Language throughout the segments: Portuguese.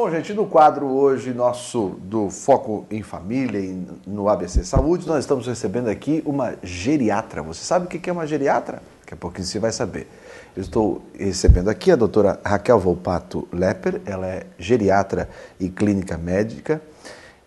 Bom, gente, no quadro hoje nosso do Foco em Família e no ABC Saúde, nós estamos recebendo aqui uma geriatra. Você sabe o que é uma geriatra? Daqui a pouquinho você vai saber. Eu estou recebendo aqui a doutora Raquel Volpato Lepper, ela é geriatra e clínica médica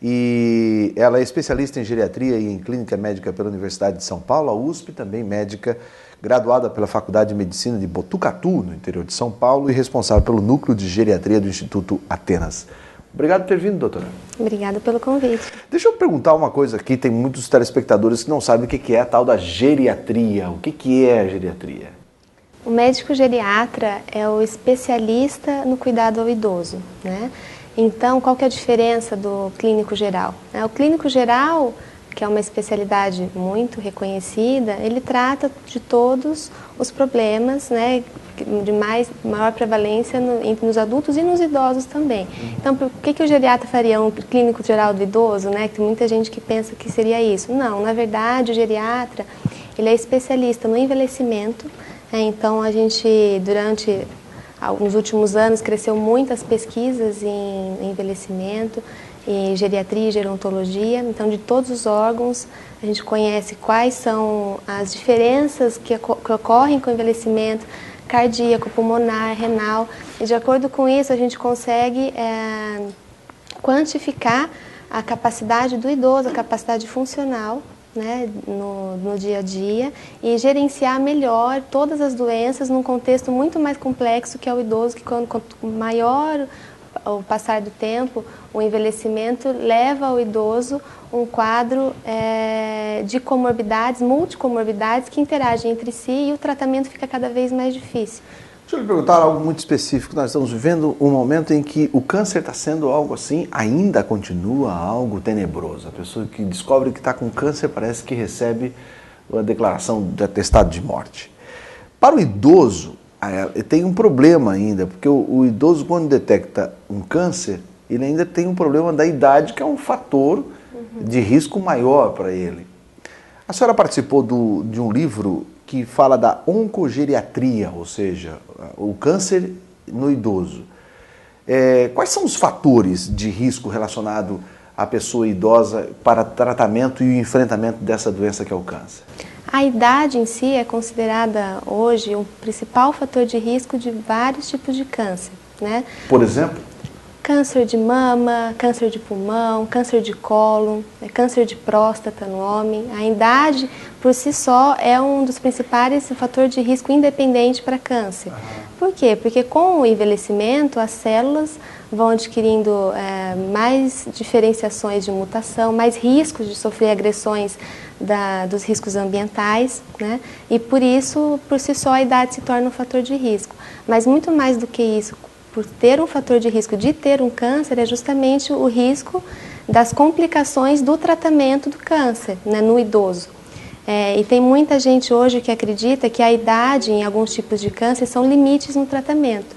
e ela é especialista em geriatria e em clínica médica pela Universidade de São Paulo, a USP, também médica, graduada pela Faculdade de Medicina de Botucatu, no interior de São Paulo, e responsável pelo núcleo de geriatria do Instituto Atenas. Obrigado por ter vindo, doutora. Obrigada pelo convite. Deixa eu perguntar uma coisa aqui, tem muitos telespectadores que não sabem o que é a tal da geriatria. O que é a geriatria? O médico geriatra é o especialista no cuidado ao idoso, né? Então, qual que é a diferença do clínico geral? O clínico geral, que é uma especialidade muito reconhecida, ele trata de todos os problemas, né, de maior prevalência nos adultos e nos idosos também. Então, por que o geriatra faria um clínico geral do idoso, né? Que tem muita gente que pensa que seria isso. Não, na verdade, o geriatra, ele é especialista no envelhecimento. Então, a gente, nos últimos anos, cresceu muitas pesquisas em envelhecimento, em geriatria e gerontologia. Então, de todos os órgãos, a gente conhece quais são as diferenças que ocorrem com o envelhecimento cardíaco, pulmonar, renal. E, de acordo com isso, a gente consegue quantificar a capacidade do idoso, a capacidade funcional, né, no dia a dia, e gerenciar melhor todas as doenças num contexto muito mais complexo que é o idoso, que quanto maior o passar do tempo, o envelhecimento leva ao idoso um quadro de comorbidades, multicomorbidades que interagem entre si, e o tratamento fica cada vez mais difícil. Deixa eu lhe perguntar algo muito específico. Nós estamos vivendo um momento em que o câncer está sendo algo assim, ainda continua algo tenebroso. A pessoa que descobre que está com câncer parece que recebe uma declaração de atestado de morte. Para o idoso, tem um problema ainda, porque o idoso, quando detecta um câncer, ele ainda tem um problema da idade, que é um fator de risco maior para ele. A senhora participou de um livro que fala da oncogeriatria, ou seja, o câncer no idoso. Quais são os fatores de risco relacionado à pessoa idosa para tratamento e o enfrentamento dessa doença que é o câncer? A idade em si é considerada hoje o principal fator de risco de vários tipos de câncer, né? Por exemplo? Câncer de mama, câncer de pulmão, câncer de cólon, câncer de próstata no homem. A idade, por si só, é um dos principais fatores de risco independente para câncer. Por quê? Porque com o envelhecimento, as células vão adquirindo mais diferenciações de mutação, mais riscos de sofrer agressões dos riscos ambientais, né? E por isso, por si só, a idade se torna um fator de risco. Mas muito mais do que isso, por ter um fator de risco de ter um câncer, é justamente o risco das complicações do tratamento do câncer, né, no idoso. E tem muita gente hoje que acredita que a idade em alguns tipos de câncer são limites no tratamento.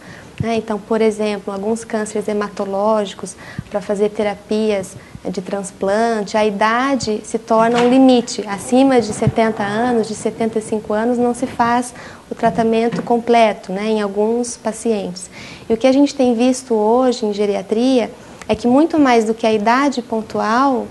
Então, por exemplo, alguns cânceres hematológicos, para fazer terapias de transplante, a idade se torna um limite. Acima de 70 anos, de 75 anos, não se faz o tratamento completo, né, em alguns pacientes. E o que a gente tem visto hoje em geriatria é que muito mais do que a idade pontual,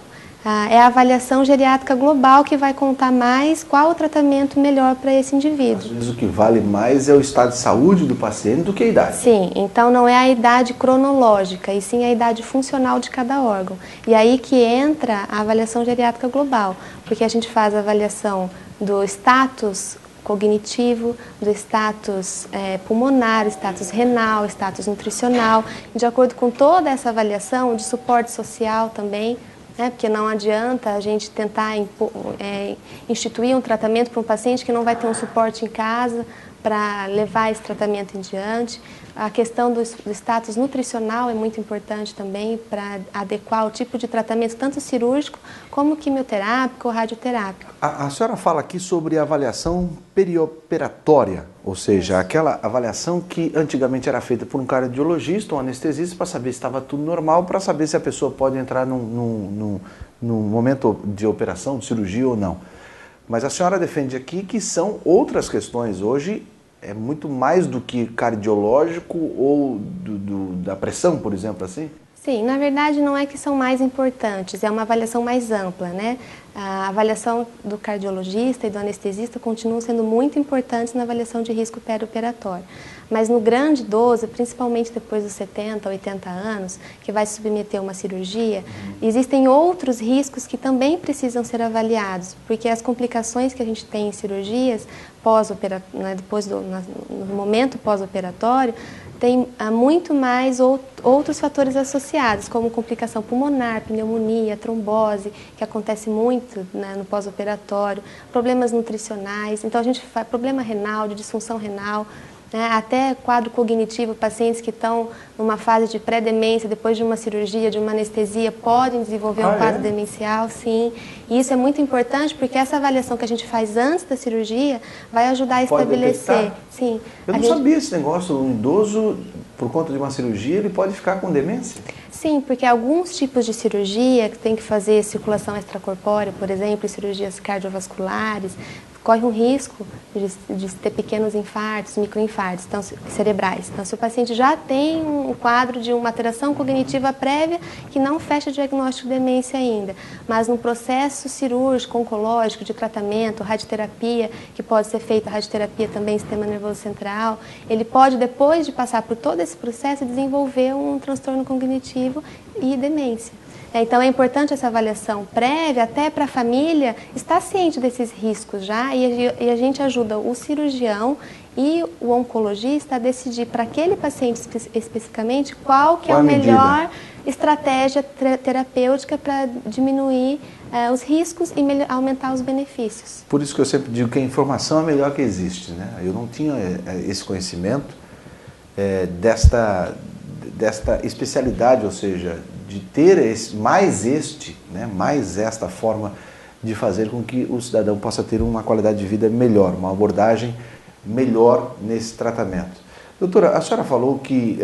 é a avaliação geriátrica global que vai contar mais qual o tratamento melhor para esse indivíduo. Às vezes o que vale mais é o estado de saúde do paciente do que a idade. Sim, então não é a idade cronológica, e sim a idade funcional de cada órgão. E aí que entra a avaliação geriátrica global, porque a gente faz a avaliação do status cognitivo, do status pulmonar, status renal, status nutricional, de acordo com toda essa avaliação, de suporte social também, porque não adianta a gente tentar instituir um tratamento para um paciente que não vai ter um suporte em casa para levar esse tratamento em diante. A questão do status nutricional é muito importante também para adequar o tipo de tratamento, tanto cirúrgico como quimioterápico ou radioterápico. A senhora fala aqui sobre a avaliação perioperatória, ou seja, aquela avaliação que antigamente era feita por um cardiologista ou um anestesista para saber se estava tudo normal, para saber se a pessoa pode entrar num momento de operação, de cirurgia ou não. Mas a senhora defende aqui que são outras questões hoje é muito mais do que cardiológico ou da pressão, por exemplo, assim? Sim, na verdade não é que são mais importantes, é uma avaliação mais ampla, né? A avaliação do cardiologista e do anestesista continuam sendo muito importantes na avaliação de risco perioperatório. Mas no grande idoso, principalmente depois dos 70, 80 anos, que vai se submeter a uma cirurgia, existem outros riscos que também precisam ser avaliados, porque as complicações que a gente tem em cirurgias, no momento pós-operatório, tem muito mais outros fatores associados, como complicação pulmonar, pneumonia, trombose, que acontece muito, né, no pós-operatório, problemas nutricionais, então a gente faz problema renal, de disfunção renal, né, até quadro cognitivo, pacientes que estão numa fase de pré-demência, depois de uma cirurgia, de uma anestesia, podem desenvolver um quadro demencial, sim. E isso é muito importante porque essa avaliação que a gente faz antes da cirurgia vai ajudar a estabelecer. Sim. Eu não sabia esse negócio, um idoso, por conta de uma cirurgia, ele pode ficar com demência? Sim, porque alguns tipos de cirurgia que tem que fazer circulação extracorpórea, por exemplo, cirurgias cardiovasculares, corre um risco de ter pequenos infartos, microinfartos cerebrais. Então, se o paciente já tem um quadro de uma alteração cognitiva prévia que não fecha diagnóstico de demência ainda, mas no processo cirúrgico, oncológico, de tratamento, radioterapia, que pode ser feita radioterapia também em sistema nervoso central, ele pode, depois de passar por todo esse processo, desenvolver um transtorno cognitivo e demência. Então é importante essa avaliação prévia, até para a família estar ciente desses riscos já, e a gente ajuda o cirurgião e o oncologista a decidir para aquele paciente especificamente qual que é a melhor estratégia terapêutica para diminuir os riscos e aumentar os benefícios. Por isso que eu sempre digo que a informação é a melhor que existe, né? Eu não tinha esse conhecimento desta especialidade, ou seja, de ter mais esta forma de fazer com que o cidadão possa ter uma qualidade de vida melhor, uma abordagem melhor nesse tratamento. Doutora, a senhora falou que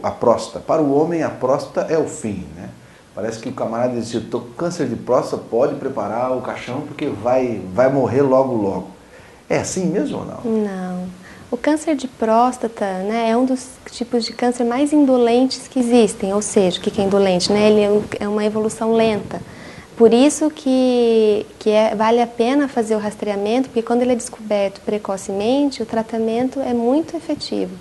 a próstata, para o homem a próstata é o fim, né? Parece que o camarada disse, câncer de próstata pode preparar o caixão porque vai morrer logo logo. É assim mesmo ou não? Não. O câncer de próstata, né, é um dos tipos de câncer mais indolentes que existem, ou seja, o que é indolente? Né? Ele é uma evolução lenta. Por isso que vale a pena fazer o rastreamento, porque quando ele é descoberto precocemente, o tratamento é muito efetivo.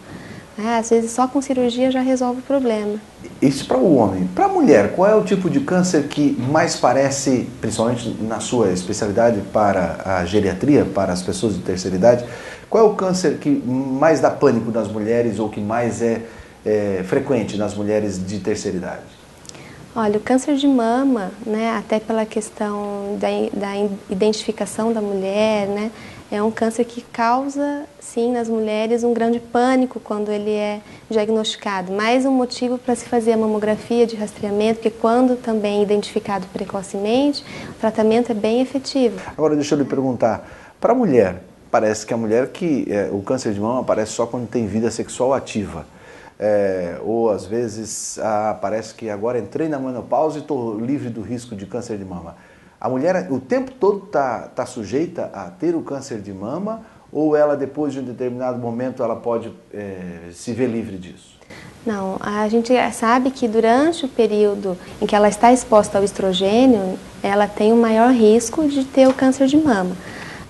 Às vezes só com cirurgia já resolve o problema. Isso para o homem. Para a mulher, qual é o tipo de câncer que mais parece, principalmente na sua especialidade para a geriatria, para as pessoas de terceira idade, qual é o câncer que mais dá pânico nas mulheres ou que mais é frequente nas mulheres de terceira idade? Olha, o câncer de mama, né, até pela questão da identificação da mulher, né, é um câncer que causa, sim, nas mulheres um grande pânico quando ele é diagnosticado. Mais um motivo para se fazer a mamografia de rastreamento, porque quando também identificado precocemente, o tratamento é bem efetivo. Agora deixa eu lhe perguntar, para a mulher, parece que o câncer de mama aparece só quando tem vida sexual ativa. Ou às vezes parece que agora entrei na menopausa e estou livre do risco de câncer de mama. A mulher o tempo todo está sujeita a ter o câncer de mama ou ela depois de um determinado momento ela pode se ver livre disso? Não, a gente sabe que durante o período em que ela está exposta ao estrogênio, ela tem um maior risco de ter o câncer de mama.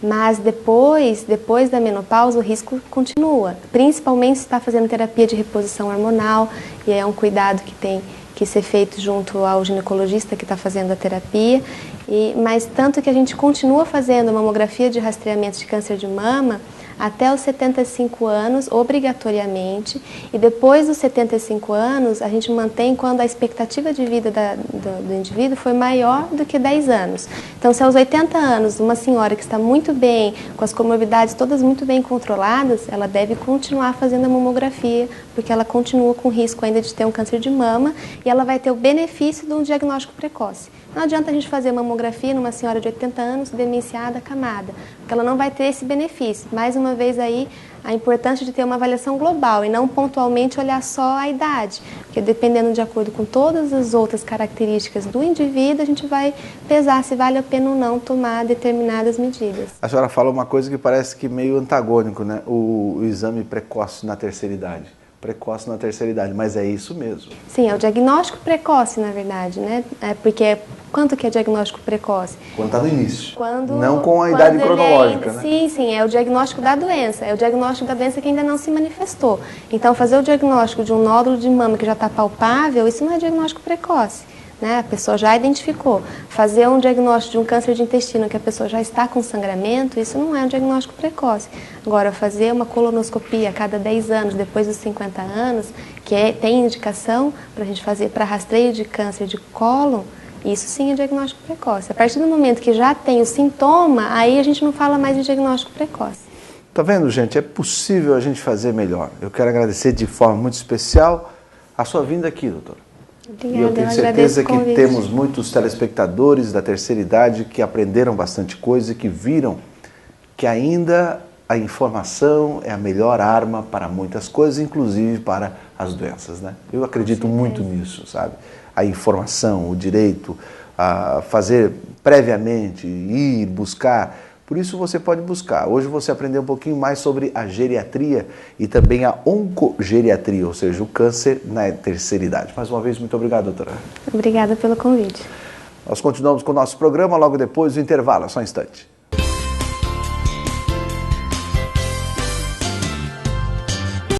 Mas depois da menopausa, o risco continua, principalmente se está fazendo terapia de reposição hormonal, e é um cuidado que tem que ser feito junto ao ginecologista que está fazendo a terapia, mas tanto que a gente continua fazendo mamografia de rastreamento de câncer de mama até os 75 anos, obrigatoriamente, e depois dos 75 anos, a gente mantém quando a expectativa de vida do indivíduo foi maior do que 10 anos. Então, se aos 80 anos, uma senhora que está muito bem, com as comorbidades todas muito bem controladas, ela deve continuar fazendo a mamografia, porque ela continua com risco ainda de ter um câncer de mama, e ela vai ter o benefício de um diagnóstico precoce. Não adianta a gente fazer mamografia numa senhora de 80 anos, demenciada, acamada, ela não vai ter esse benefício. Mais uma vez aí, a importância de ter uma avaliação global e não pontualmente olhar só a idade, porque dependendo de acordo com todas as outras características do indivíduo, a gente vai pesar se vale a pena ou não tomar determinadas medidas. A senhora fala uma coisa que parece que meio antagônico, né? O exame precoce na terceira idade. Precoce na terceira idade, mas é isso mesmo. Sim, é o diagnóstico precoce, na verdade, né? Porque quanto que é diagnóstico precoce? Quando está no início, Quando, não com a idade cronológica, né? Sim, sim, é o diagnóstico da doença, é o diagnóstico da doença que ainda não se manifestou. Então, fazer o diagnóstico de um nódulo de mama que já está palpável, isso não é diagnóstico precoce. Né? A pessoa já identificou. Fazer um diagnóstico de um câncer de intestino que a pessoa já está com sangramento, isso não é um diagnóstico precoce. Agora, fazer uma colonoscopia a cada 10 anos, depois dos 50 anos, tem indicação para a gente fazer para rastreio de câncer de cólon, isso sim é diagnóstico precoce. A partir do momento que já tem o sintoma, aí a gente não fala mais de diagnóstico precoce. Tá vendo, gente? É possível a gente fazer melhor. Eu quero agradecer de forma muito especial a sua vinda aqui, doutora. Obrigada, e eu tenho certeza que temos muitos telespectadores da terceira idade que aprenderam bastante coisa e que viram que ainda a informação é a melhor arma para muitas coisas, inclusive para as doenças, né? Eu acredito muito nisso, sabe? A informação, o direito a fazer previamente, ir buscar. Por isso você pode buscar. Hoje você aprendeu um pouquinho mais sobre a geriatria e também a oncogeriatria, ou seja, o câncer na terceira idade. Mais uma vez, muito obrigado, doutora. Obrigada pelo convite. Nós continuamos com o nosso programa logo depois do intervalo, só um instante.